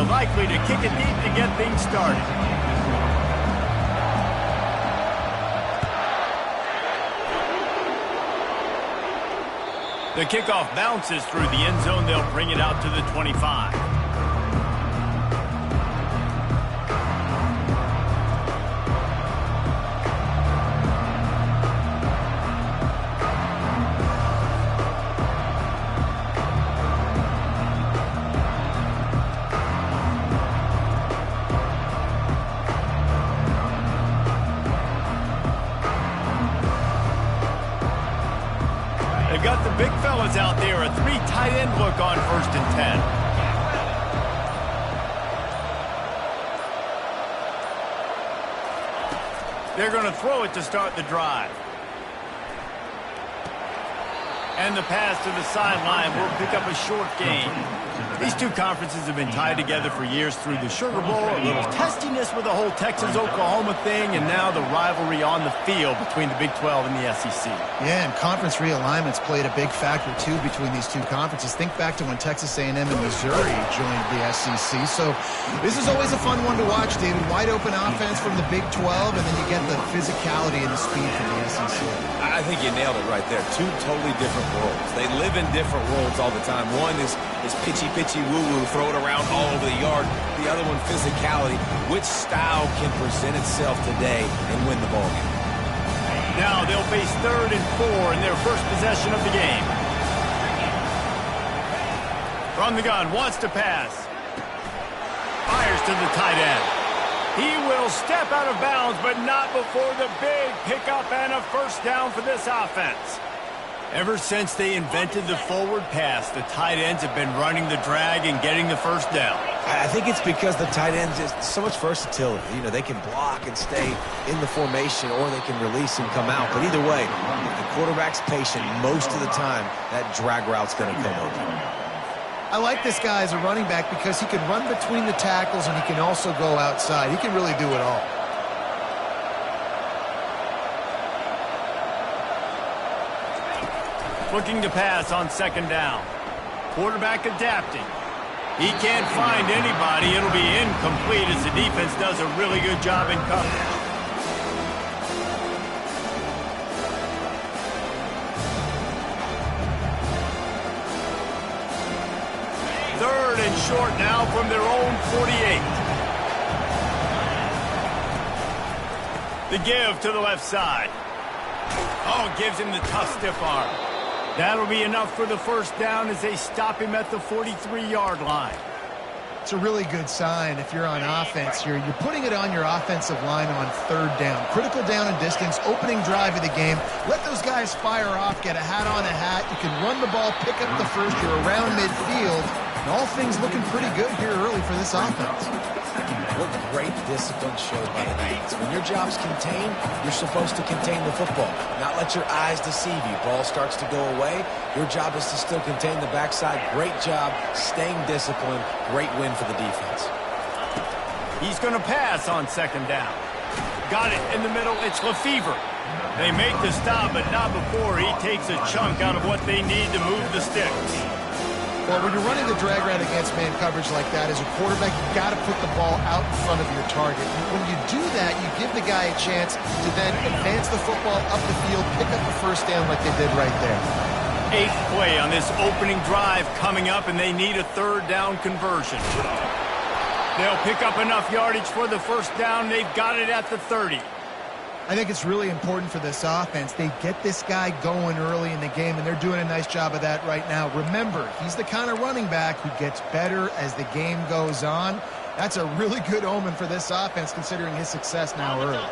likely to kick it deep to get things started. The kickoff bounces through the end zone. They'll bring it out to the 25. Got the big fellas out there, a 3 tight end look on 1st and 10. They're going to throw it to start the drive. And the pass to the sideline will pick up a short gain. These two conferences have been tied together for years through the Sugar Bowl, a little testiness with the whole Texas-Oklahoma thing, and now the rivalry on the field between the Big 12 and the SEC. Yeah, and conference realignments played a big factor, too, between these two conferences. Think back to when Texas A&M and Missouri joined the SEC. So this is always a fun one to watch, David. Wide open offense from the Big 12, and then you get the physicality and the speed from the SEC. I think you nailed it right there. Two totally different worlds. They live in different worlds all the time. One is pitchy woo-woo, throw it around all over the yard. The other one, physicality. Which style can present itself today and win the ball game? Now they'll face 3rd and 4 in their first possession of the game. From the gun, wants to pass. Fires to the tight end. He will step out of bounds, but not before the big pickup and a first down for this offense. Ever since they invented the forward pass, the tight ends have been running the drag and getting the first down. I think it's because the tight ends is so much versatility. You know, they can block and stay in the formation, or they can release and come out. But either way, if the quarterback's patient most of the time, that drag route's going to come open. I like this guy as a running back because he can run between the tackles and he can also go outside. He can really do it all. Looking to pass on 2nd down. Quarterback adapting. He can't find anybody. It'll be incomplete as the defense does a really good job in coverage. Third and short now from their own 48. The give to the left side. Oh, gives him the tough stiff arm. That'll be enough for the first down as they stop him at the 43-yard line. It's a really good sign if you're on offense here. You're putting it on your offensive line on 3rd down. Critical down and distance, opening drive of the game. Let those guys fire off, get a hat on a hat. You can run the ball, pick up the first. You're around midfield. And all things looking pretty good here early for this offense. What great discipline showed by the defense. When your job's contained, you're supposed to contain the football, not let your eyes deceive you. Ball starts to go away. Your job is to still contain the backside. Great job staying disciplined. Great win for the defense. He's going to pass on 2nd down. Got it in the middle. It's Lefevre. They make the stop, but not before he takes a chunk out of what they need to move the sticks. Well, when you're running the drag route against man coverage like that, as a quarterback, you've got to put the ball out in front of your target. When you do that, you give the guy a chance to then advance the football up the field, pick up the first down like they did right there. 8th play on this opening drive coming up, and they need a 3rd down conversion. They'll pick up enough yardage for the first down. They've got it at the 30. I think it's really important for this offense. They get this guy going early in the game, and they're doing a nice job of that right now. Remember, he's the kind of running back who gets better as the game goes on. That's a really good omen for this offense, considering his success now early.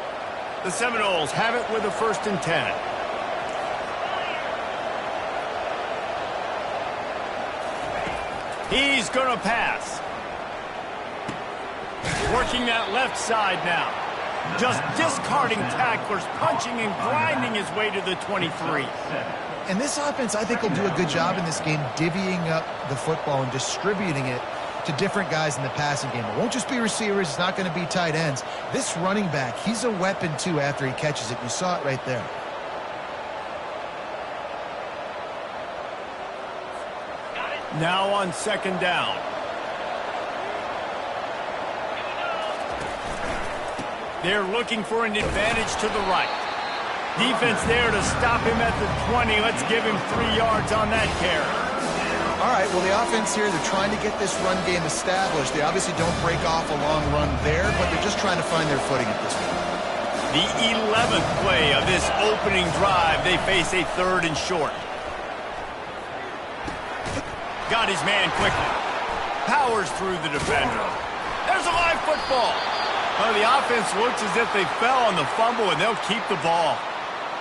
The Seminoles have it with a 1st and 10. He's going to pass. Working that left side now. Just discarding tacklers, punching and grinding his way to the 23. And this offense, I think, will do a good job in this game divvying up the football and distributing it to different guys in the passing game. It won't just be receivers. It's not going to be tight ends. This running back, he's a weapon, too, after he catches it. You saw it right there. Now on 2nd down. They're looking for an advantage to the right. Defense there to stop him at the 20. Let's give him 3 yards on that carry. All right, well, the offense here, they're trying to get this run game established. They obviously don't break off a long run there, but they're just trying to find their footing at this point. The 11th play of this opening drive, they face a 3rd and short. Got his man quickly. Powers through the defender. There's a live football. Well, the offense looks as if they fell on the fumble, and they'll keep the ball.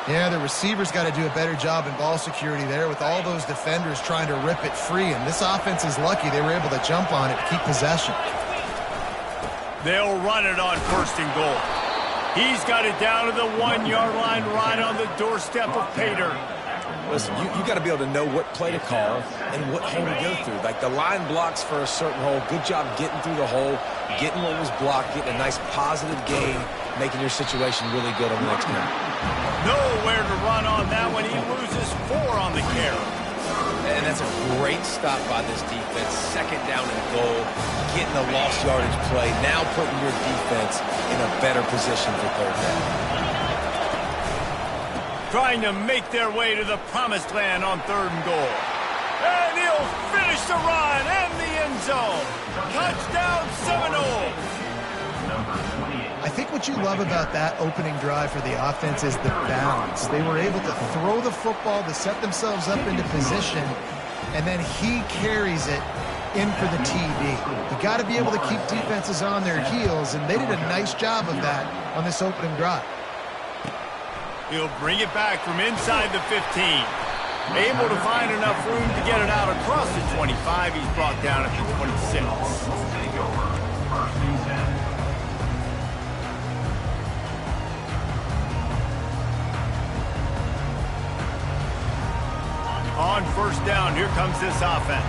Yeah, the receivers got to do a better job in ball security there with all those defenders trying to rip it free, and this offense is lucky they were able to jump on it to keep possession. They'll run it on 1st and goal. He's got it down to the 1-yard line right on the doorstep of Pater. Listen, you got to be able to know what play to call and what hole to go through. Like the line blocks for a certain hole. Good job getting through the hole, getting what was blocked, getting a nice positive gain, making your situation really good on the next one. Nowhere to run on that one. He loses 4 on the carry. And that's a great stop by this defense. 2nd down and goal, getting a lost yardage play, now putting your defense in a better position for 3rd down. Trying to make their way to the promised land on 3rd and goal. And he'll finish the run and the end zone. Touchdown Seminoles. I think what you love about that opening drive for the offense is the balance. They were able to throw the football to set themselves up into position, and then he carries it in for the TD. You got to be able to keep defenses on their heels, and they did a nice job of that on this opening drive. He'll bring it back from inside the 15. Able to find enough room to get it out across the 25. He's brought down at the 26. On 1st down, here comes this offense.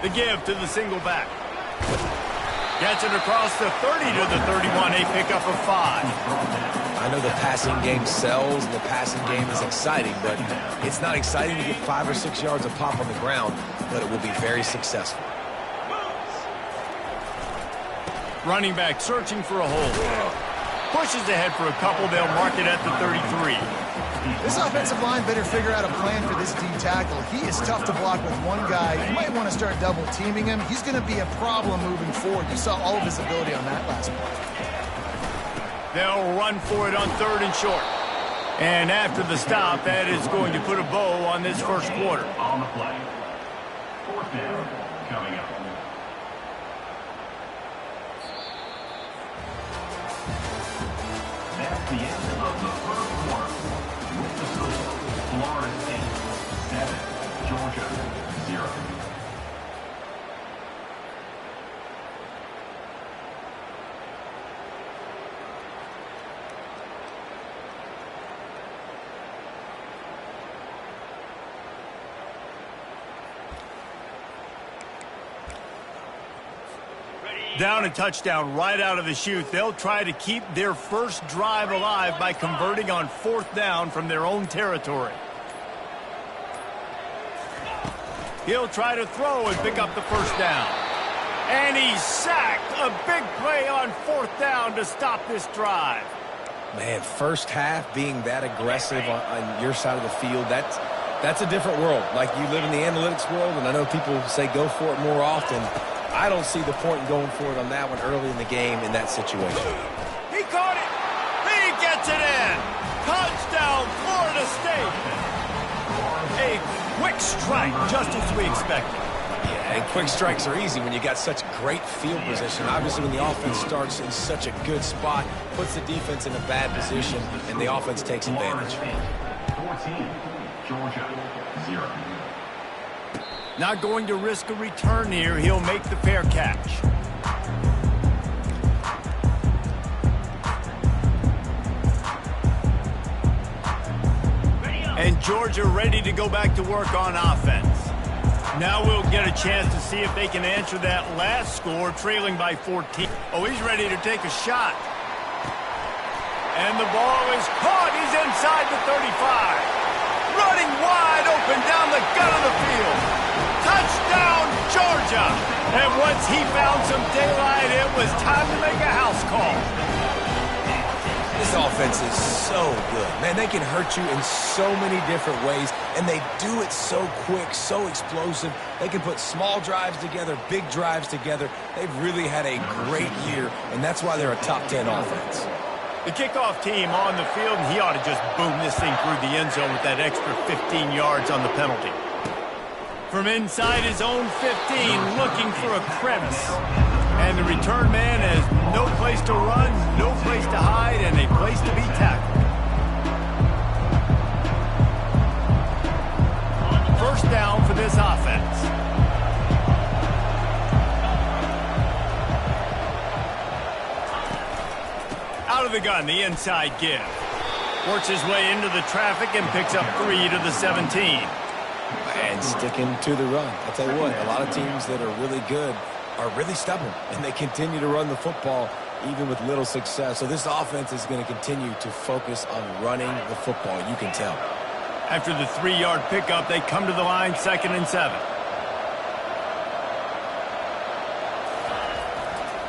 The give to the single back. Gets it across the 30 to the 31, a pickup of 5. I know the passing game sells, and the passing game is exciting, but it's not exciting to get 5 or 6 yards a pop on the ground, but it will be very successful. Running back searching for a hole. Pushes ahead for a couple. They'll mark it at the 33. This offensive line better figure out a plan for this D tackle. He is tough to block with one guy. You might want to start double-teaming him. He's going to be a problem moving forward. You saw all of his ability on that last play. They'll run for it on 3rd and short. And after the stop, that is going to put a bow on this 1st quarter. On the play. 4th down coming up. That's the end of the 1st quarter. With the score, Florida State 7, Georgia 0. Down and touchdown right out of the chute. They'll try to keep their first drive alive by converting on 4th down from their own territory. He'll try to throw and pick up the 1st down. And he's sacked. A big play on 4th down to stop this drive. Man, 1st half being that aggressive on your side of the field, that's a different world. Like, you live in the analytics world, and I know people say go for it more often. I don't see the point in going for it on that one early in the game in that situation. He caught it. He gets it in. Touchdown, Florida State. A quick strike, just as we expected. Yeah, and quick strikes are easy when you got such great field position. Obviously, when the offense starts in such a good spot, puts the defense in a bad position, and the offense takes advantage. 14, Georgia 0. Not going to risk a return here. He'll make the fair catch. And Georgia ready to go back to work on offense. Now we'll get a chance to see if they can answer that last score, trailing by 14. Oh, he's ready to take a shot. And the ball is caught. He's inside the 35. Running wide open down the gut of the field. Touchdown, Georgia. And once he found some daylight, it was time to make a house call. This offense is so good. Man, they can hurt you in so many different ways, and they do it so quick, so explosive. They can put small drives together, big drives together. They've really had a great year, and that's why they're a top 10 offense. The kickoff team on the field, and he ought to just boom this thing through the end zone with that extra 15 yards on the penalty. From inside his own 15, looking for a crevice. And the return man has no place to run, no place to hide, and a place to be tackled. First down for this offense. Out of the gun, the inside give. Works his way into the traffic and picks up 3 to the 17. And sticking to the run. I'll tell you what, a lot of teams that are really good are really stubborn, and they continue to run the football even with little success. So this offense is going to continue to focus on running the football. You can tell. After the 3-yard pickup, they come to the line, 2nd and 7.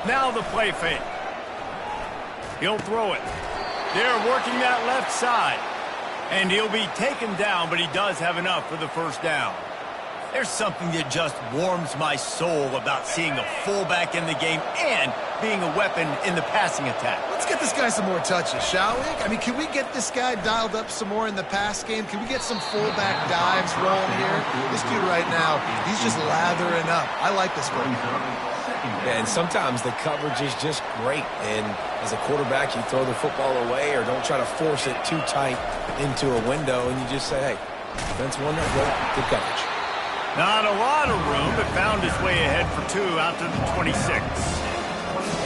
Now the play fake. He'll throw it. They're working that left side. And he'll be taken down, but he does have enough for the first down. There's something that just warms my soul about seeing a fullback in the game and being a weapon in the passing attack. Let's get this guy some more touches, shall we? I mean, can we get this guy dialed up some more in the pass game? Can we get some fullback dives rolling here? This dude right now, he's just lathering up. I like this one. And sometimes the coverage is just great. And as a quarterback, you throw the football away or don't try to force it too tight into a window, and you just say, hey, defense won that way. Good coverage. Not a lot of room, but found his way ahead for 2 out to the 26.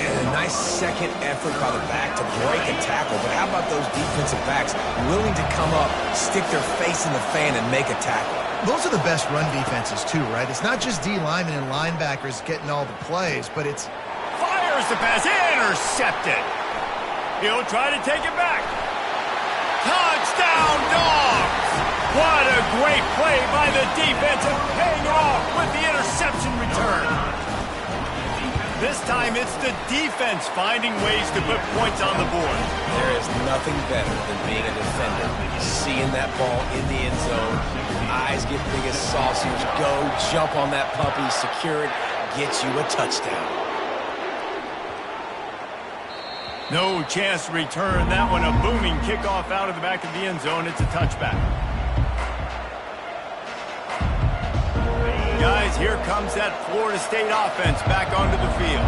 And a nice second effort by the back to break a tackle. But how about those defensive backs willing to come up, stick their face in the fan, and make a tackle? Those are the best run defenses, too, right? It's not just D linemen and linebackers getting all the plays, but it's... Fires the pass, intercepted. He'll try to take it back. Touchdown, Dogs! What a great play by the defense and paying it off with the interception return. This time it's the defense finding ways to put points on the board. There is nothing better than being a defender. Seeing that ball in the end zone, eyes get big as saucers, go, jump on that puppy, secure it, gets you a touchdown. No chance to return that one. A booming kickoff out of the back of the end zone. It's a touchback. Guys, here comes that Florida State offense back onto the field.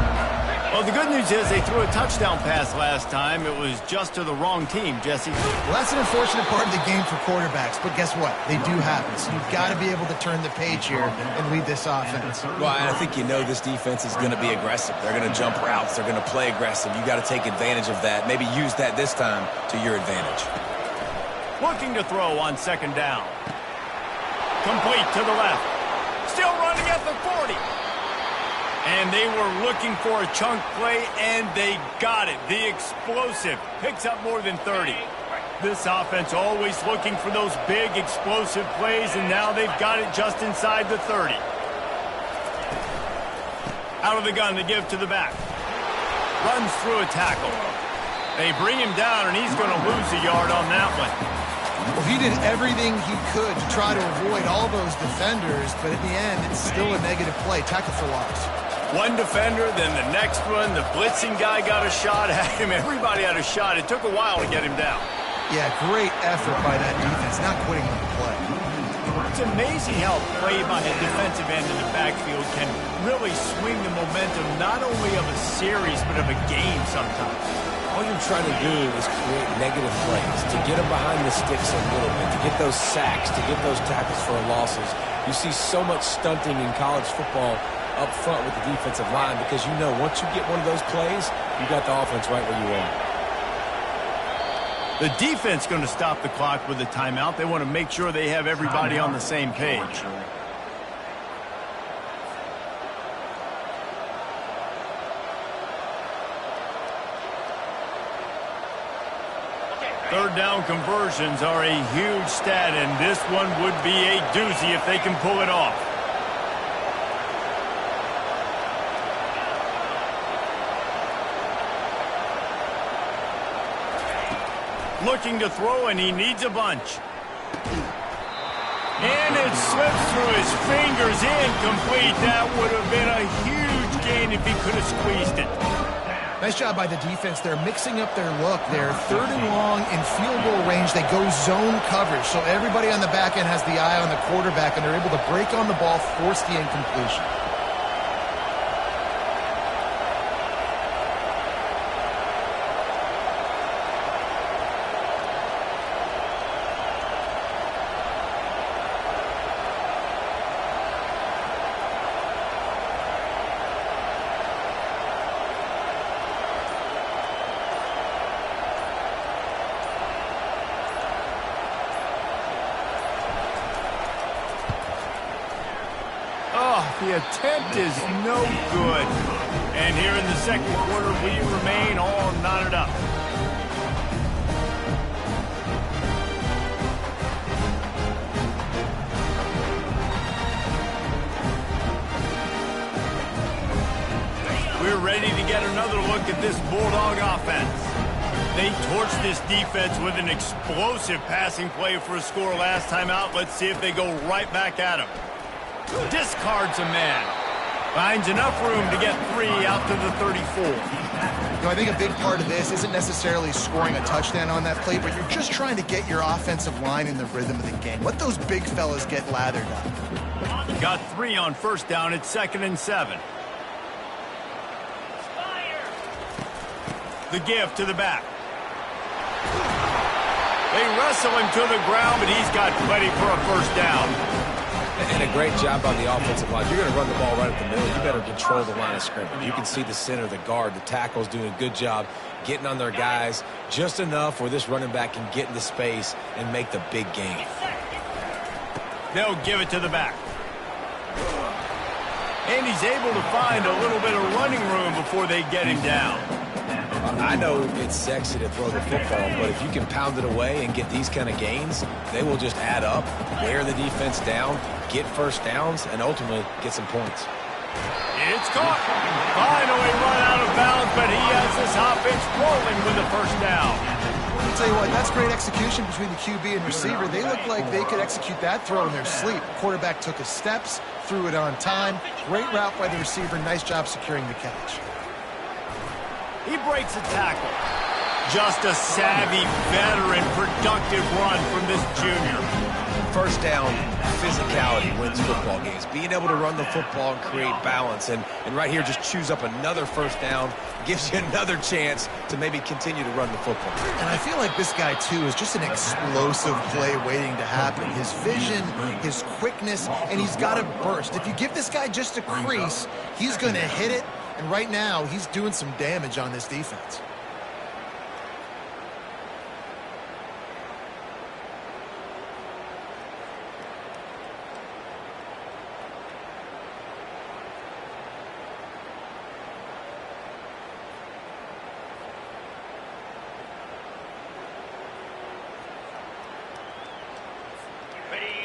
Well, the good news is they threw a touchdown pass last time. It was just to the wrong team, Jesse. Well, that's an unfortunate part of the game for quarterbacks, but guess what? They do happen, so you've got to be able to turn the page here and lead this offense. Well, I think you know this defense is going to be aggressive. They're going to jump routes. They're going to play aggressive. You got to take advantage of that. Maybe use that this time to your advantage. Looking to throw on 2nd down. Complete to the left. Still running at the 40. And they were looking for a chunk play, and they got it. The explosive picks up more than 30. This offense always looking for those big explosive plays, and now they've got it just inside the 30. Out of the gun to give to the back. Runs through a tackle. They bring him down, and he's going to lose a yard on that one. Well, he did everything he could to try to avoid all those defenders, but at the end, it's still a negative play. Tackle for loss. One defender, then the next one. The blitzing guy got a shot at him. Everybody had a shot. It took a while to get him down. Yeah, great effort by that defense, not quitting on the play. It's amazing how play by a defensive end in the backfield can really swing the momentum not only of a series, but of a game sometimes. All you're trying to do is create negative plays, to get them behind the sticks a little bit, to get those sacks, to get those tackles for losses. You see so much stunting in college football up front with the defensive line because you know once you get one of those plays, you got the offense right where you want. The defense going to stop the clock with a timeout. They want to make sure they have everybody on the same page. Third down conversions are a huge stat, and this one would be a doozy if they can pull it off. Looking to throw, and he needs a bunch. And it slips through his fingers, incomplete. That would have been a huge gain if he could have squeezed it. Nice job by the defense. They're mixing up their look. They're 3rd and long in field goal range. They go zone coverage, so everybody on the back end has the eye on the quarterback, and they're able to break on the ball, force the incompletion. The attempt is no good. And here in the second quarter, we remain all knotted up. We're ready to get another look at this Bulldog offense. They torched this defense with an explosive passing play for a score last time out. Let's see if they go right back at him. Discards a man. Finds enough room to get 3 out to the 34. I think a big part of this isn't necessarily scoring a touchdown on that play, but you're just trying to get your offensive line in the rhythm of the game. Let those big fellas get lathered up. Got 3 on first down. It's 2nd and 7. The give to the back. They wrestle him to the ground, but he's got plenty for a first down. And a great job on the offensive line. You're going to run the ball right at the middle. You better control the line of scrimmage. You can see the center, the guard, the tackle's doing a good job getting on their guys just enough where this running back can get into space and make the big gain. They'll give it to the back. And he's able to find a little bit of running room before they get him down. I know it's sexy to throw the football, but if you can pound it away and get these kind of gains, they will just add up, wear the defense down, get first downs, and ultimately get some points. It's caught. Finally run out of bounds, but he has this offense rolling with a first down. I'll tell you what, that's great execution between the QB and receiver. They look like they could execute that throw in their sleep. Quarterback took his steps, threw it on time. Great route by the receiver. Nice job securing the catch. He breaks a tackle. Just a savvy, veteran, productive run from this junior. First down, physicality wins football games. Being able to run the football and create balance. And right here, just choose up another first down, gives you another chance to maybe continue to run the football. And I feel like this guy, too, is just an explosive play waiting to happen. His vision, his quickness, and he's got a burst. If you give this guy just a crease, he's going to hit it. And right now, he's doing some damage on this defense.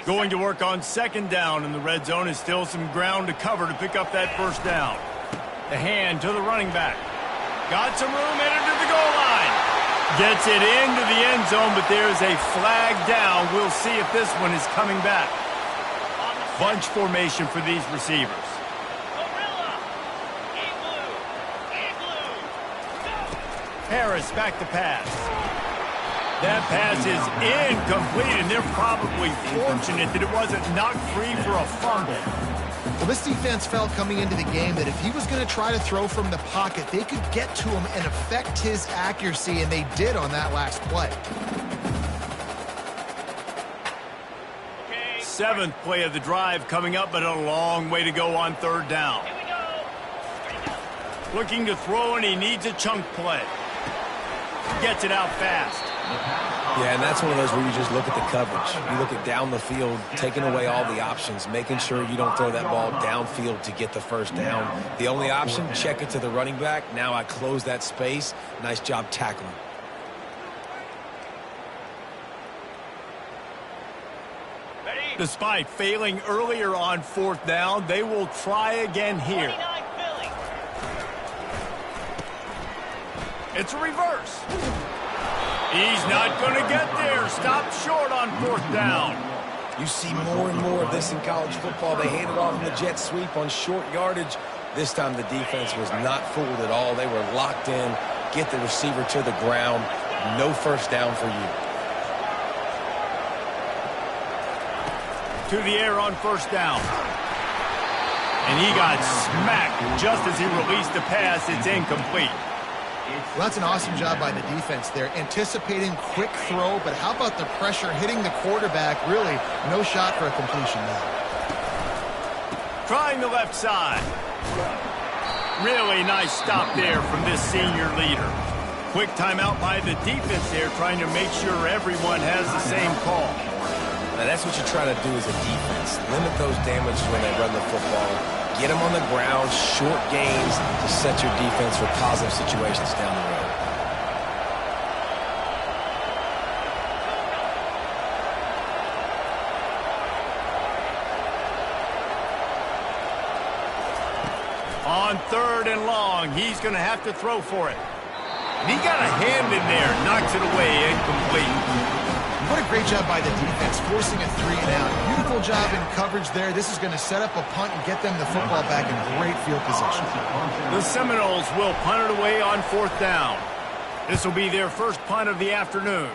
Going to work on second down, and the red zone is still some ground to cover to pick up that first down. The hand to the running back. Got some room, headed to the goal line. Gets it into the end zone, but there's a flag down. We'll see if this one is coming back. Bunch formation for these receivers. Harris back to pass. That pass is incomplete, and they're probably fortunate that it wasn't knocked free for a fumble. Well, this defense felt coming into the game that if he was going to try to throw from the pocket, they could get to him and affect his accuracy, and they did on that last play. Seventh play of the drive coming up, but a long way to go on third down. Looking to throw, and he needs a chunk play. Gets it out fast. Yeah, and that's one of those where you just look at the coverage. You look at down the field, taking away all the options, making sure you don't throw that ball downfield to get the first down. The only option, check it to the running back. Now I close that space. Nice job tackling. Despite failing earlier on fourth down, they will try again here. It's a reverse. He's not going to get there. Stopped short on 4th down. You see more and more of this in college football. They hand it off in the jet sweep on short yardage. This time the defense was not fooled at all. They were locked in. Get the receiver to the ground. No 1st down for you. To the air on 1st down. And he got smacked just as he released the pass. It's incomplete. Well, that's an awesome job by the defense there. Anticipating quick throw, but how about the pressure hitting the quarterback? Really, no shot for a completion now. Trying the left side. Really nice stop there from this senior leader. Quick timeout by the defense there, trying to make sure everyone has the same call. Now, that's what you try to do as a defense. Limit those damages when they run the football. Get them on the ground, short gains to set your defense for positive situations down the road. On 3rd and long, he's going to have to throw for it. And he got a hand in there, knocks it away, incomplete. What a great job by the defense, forcing a 3-and-out. Beautiful job in coverage there. This is going to set up a punt and get them the football back in great field position. The Seminoles will punt it away on 4th down. This will be their first punt of the afternoon.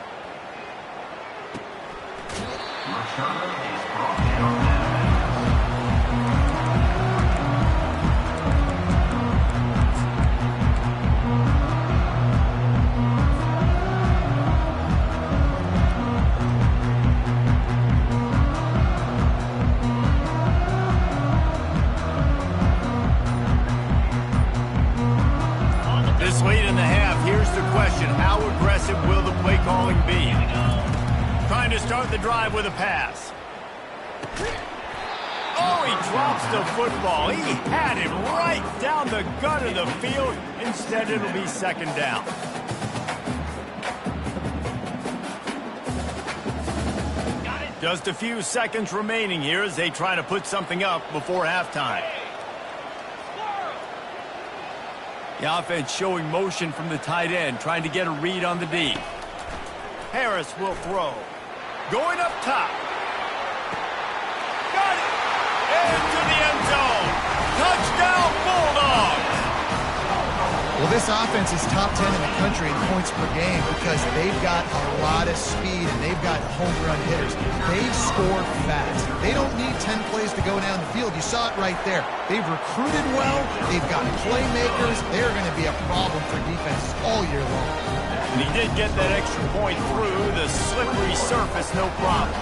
Late in the half, here's the question. How aggressive will the play calling be? Trying to start the drive with a pass. Oh, he drops the football. He had it right down the gut of the field. Instead, it'll be 2nd down. Just a few seconds remaining here as they try to put something up before halftime. The offense showing motion from the tight end, trying to get a read on the D. Harris will throw. Going up top. Got it! Into the end zone. Touchdown, Bulldogs! Well, this offense is top 10 in the country in points per game because they've got a lot of speed and they've got home run hitters. They score fast. They don't need 10 plays to go down the field. You saw it right there. They've recruited well. They've got playmakers. They're going to be a problem for defenses all year long. And he did get that extra point through the slippery surface, no problem.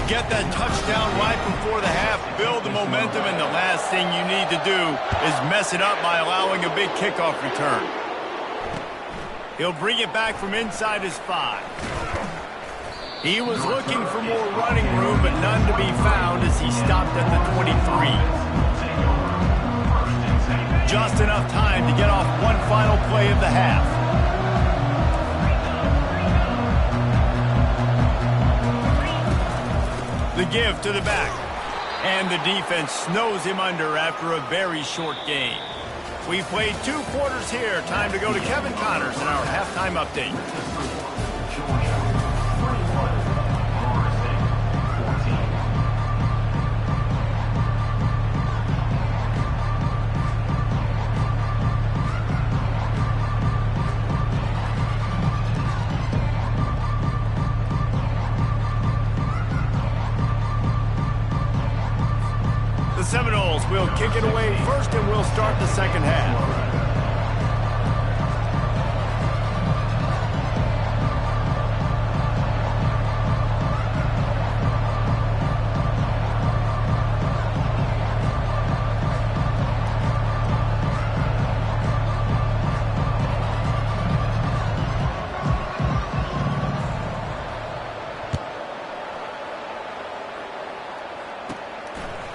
Get that touchdown right before the half, build the momentum, and the last thing you need to do is mess it up by allowing a big kickoff return. He'll bring it back from inside his 5. He was looking for more running room, but none to be found as he stopped at the 23. Just enough time to get off one final play of the half. The give to the back. And the defense snows him under after a very short game. We played 2 quarters here. Time to go to Kevin Connors in our halftime update. The Seminoles will kick it away first, and we'll start the second half.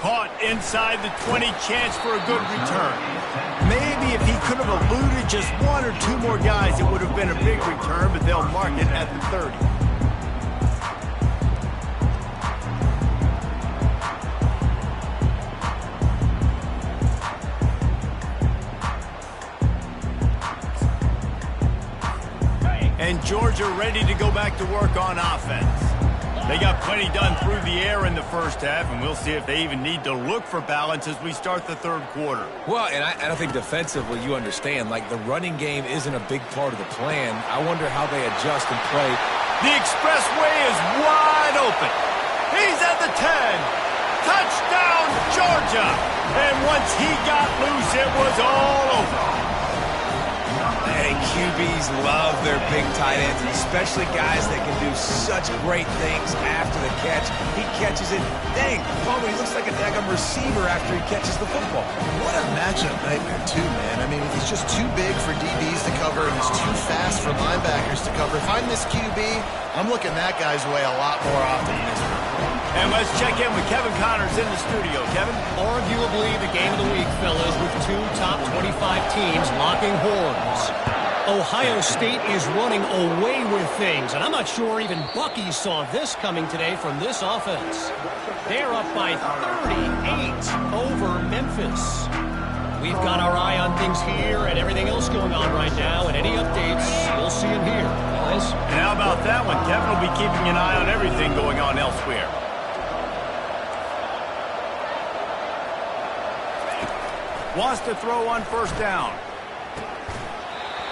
Caught inside the 20, chance for a good return. Maybe if he could have eluded just 1 or 2 more guys, it would have been a big return, but they'll mark it at the 30. Georgia ready to go back to work on offense. They got plenty done through the air in the first half, and we'll see if they even need to look for balance as we start the third quarter. Well, and I think defensively, you understand, like the running game isn't a big part of the plan. I wonder how they adjust and play. The expressway is wide open. He's at the 10. Touchdown, Georgia! And once he got loose, it was all over. Hey, QBs love their big tight ends, and especially guys that can do such great things after the catch. He catches it. Dang, Palmer, he looks like a daggum receiver after he catches the football. What a matchup nightmare, too, man. I mean, he's just too big for DBs to cover, and he's too fast for linebackers to cover. If I'm this QB, I'm looking that guy's way a lot more often than this one. And let's check in with Kevin Connors in the studio. Kevin? Arguably the game of the week, fellas, with two top 25 teams locking horns. Ohio State is running away with things, and I'm not sure even Bucky saw this coming today from this offense. They're up by 38 over Memphis. We've got our eye on things here and everything else going on right now, and any updates, you'll see them here, guys. And how about that one? Kevin will be keeping an eye on everything going on elsewhere. Wants to throw on first down.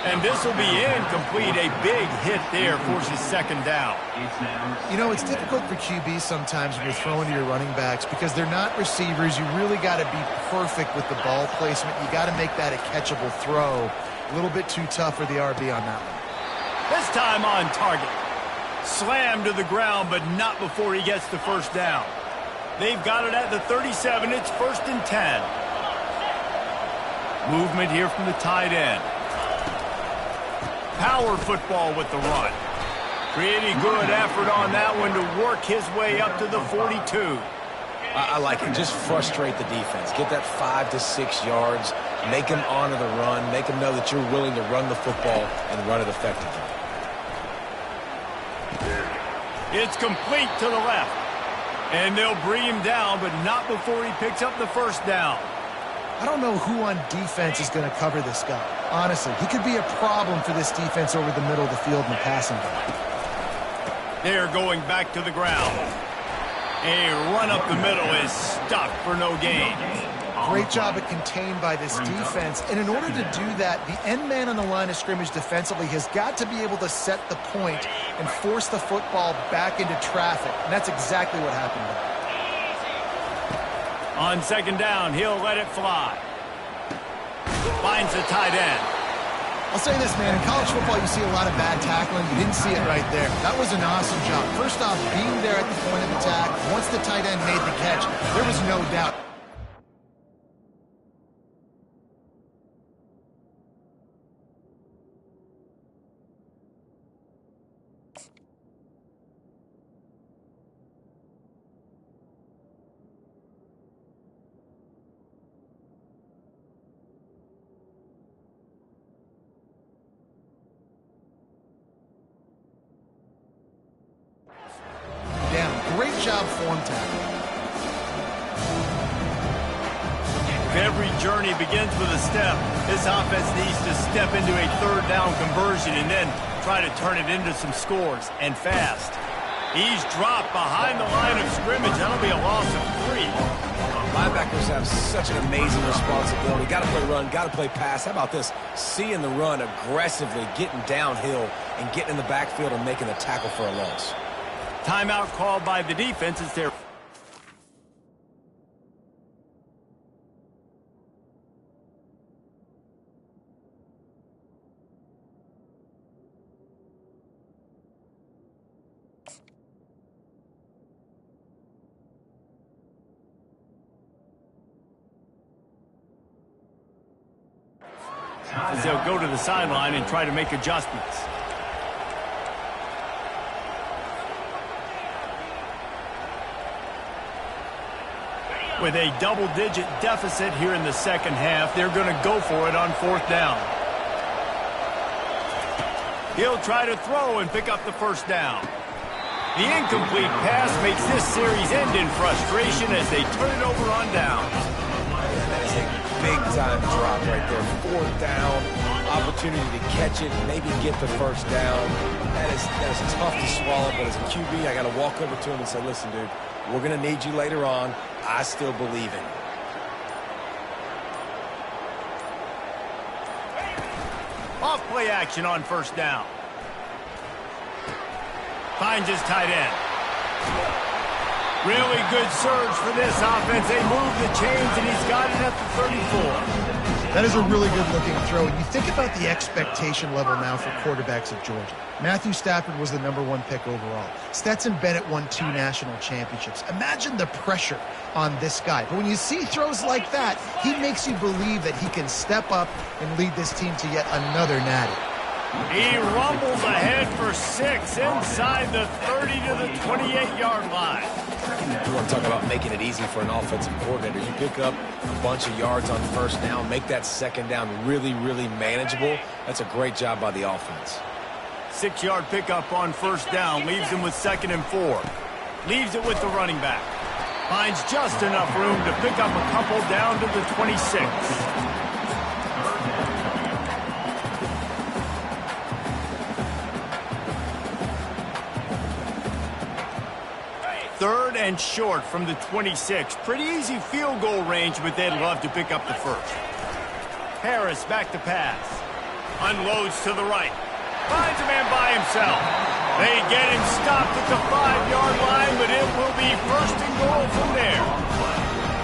And this will be incomplete. A big hit there forces second down. You know, it's difficult for QBs sometimes when you're throwing to your running backs because they're not receivers. You really got to be perfect with the ball placement. You got to make that a catchable throw. A little bit too tough for the RB on that one. This time on target. Slammed to the ground, but not before he gets the first down. They've got it at the 37. It's 1st and 10. Movement here from the tight end. Power football with the run. Pretty good effort on that one to work his way up to the 42. I like it. Just frustrate the defense. Get that 5 to 6 yards. Make them honor the run. Make them know that you're willing to run the football and run it effectively. It's complete to the left. And they'll bring him down, but not before he picks up the first down. I don't know who on defense is going to cover this guy. Honestly, he could be a problem for this defense over the middle of the field in the passing game. They're going back to the ground. A run up the middle is stopped for no gain. Great job at contained by this defense. And in order to do that, the end man on the line of scrimmage defensively has got to be able to set the point and force the football back into traffic. And that's exactly what happened there. On second down, he'll let it fly. Finds the tight end. I'll say this, man. In college football, you see a lot of bad tackling. You didn't see it right there. That was an awesome job. First off, being there at the point of attack. Once the tight end made the catch, there was no doubt. Great job form tackling. Every journey begins with a step. This offense needs to step into a third down conversion and then try to turn it into some scores, and fast. He's dropped behind the line of scrimmage. That'll be a loss of 3. Linebackers have such an amazing responsibility. Got to play run, got to play pass. How about this? Seeing the run aggressively, getting downhill, and getting in the backfield and making the tackle for a loss. Timeout called by the defense. It's their as they'll go to the sideline and try to make adjustments. With a double-digit deficit here in the second half, they're going to go for it on 4th down. He'll try to throw and pick up the first down. The incomplete pass makes this series end in frustration as they turn it over on down. That is a big-time drop right there. 4th down. opportunity to catch it, maybe get the first down. That is tough to swallow, but as a QB, I got to walk over to him and say, listen, dude, we're going to need you later on. I still believe in you. Off play action on first down. Finds his tight end. Really good surge for this offense. They move the chains, and he's got it at the 34. That is a really good-looking throw. And you think about the expectation level now for quarterbacks at Georgia. Matthew Stafford was the #1 pick overall. Stetson Bennett won 2 national championships. Imagine the pressure on this guy. But when you see throws like that, he makes you believe that he can step up and lead this team to yet another natty. He rumbles ahead for 6 inside the 30 to the 28-yard line. You want to talk about making it easy for an offensive coordinator. You pick up a bunch of yards on first down, make that second down really, really manageable. That's a great job by the offense. 6-yard pickup on first down, leaves him with 2nd and 4. Leaves it with the running back. Finds just enough room to pick up a couple down to the 26. Third and short from the 26. Pretty easy field goal range, but they'd love to pick up the first. Harris back to pass. Unloads to the right. Finds a man by himself. They get him stopped at the 5-yard line, but it will be 1st and goal from there.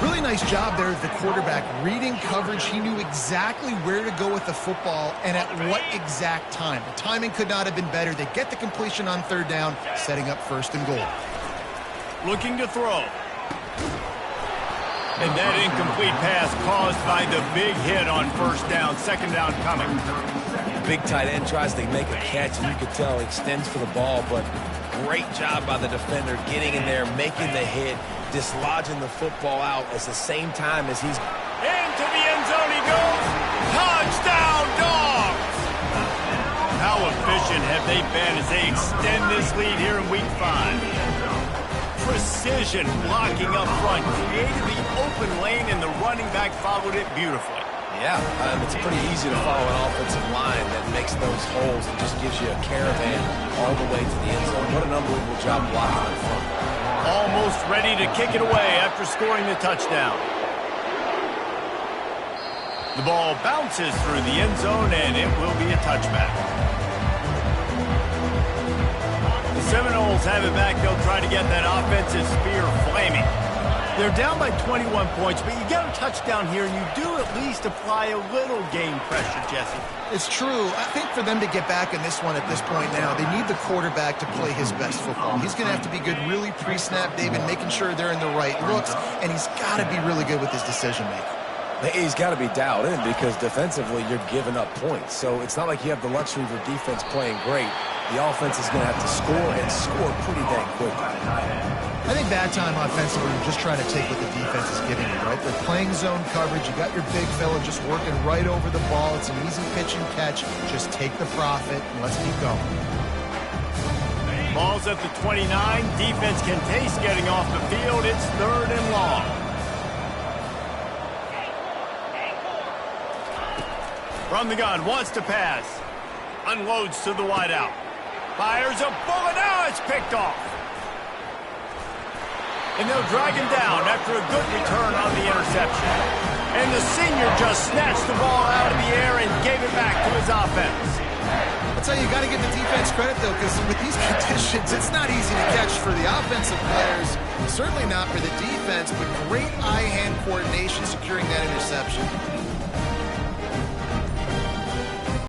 Really nice job there of the quarterback reading coverage. He knew exactly where to go with the football and at what exact time. The timing could not have been better. They get the completion on 3rd down, setting up 1st and goal. Looking to throw. And that incomplete pass caused by the big hit on first down. 2nd down coming. Big tight end tries to make a catch, and you can tell he extends for the ball, but great job by the defender getting in there, making the hit, dislodging the football out at the same time as he's... Into the end zone he goes. Touchdown, Dogs! How efficient have they been as they extend this lead here in Week 5? Precision blocking up front, created the open lane, and the running back followed it beautifully. Yeah, it's pretty easy to follow an offensive line that makes those holes and just gives you a caravan all the way to the end zone. What an unbelievable job blocking up front. Almost ready to kick it away after scoring the touchdown. The ball bounces through the end zone, and it will be a touchback. The Seminoles have it back. They'll try to get that offensive spear flaming. They're down by 21 points, but you get a touchdown here, and you do at least apply a little game pressure, Jesse. It's true. I think for them to get back in this one at this point now, they need the quarterback to play his best football. He's going to have to be good really pre-snap, David, making sure they're in the right looks, and he's got to be really good with his decision-making. He's got to be dialed in because defensively you're giving up points. So it's not like you have the luxury of your defense playing great. The offense is going to have to score and score pretty dang quickly. I think that time offensively, you're just trying to take what the defense is giving you, right? They're playing zone coverage. You got your big fella just working right over the ball. It's an easy pitch and catch. Just take the profit and let's keep going. Ball's at the 29. Defense can taste getting off the field. It's 3rd and long. From the gun, wants to pass. Unloads to the wideout. Fires a bullet. Now it's picked off. And they'll drag him down after a good return on the interception. And the senior just snatched the ball out of the air and gave it back to his offense. I'll tell you, you got to give the defense credit, though, because with these conditions, it's not easy to catch for the offensive players. Certainly not for the defense, but great eye-hand coordination securing that interception.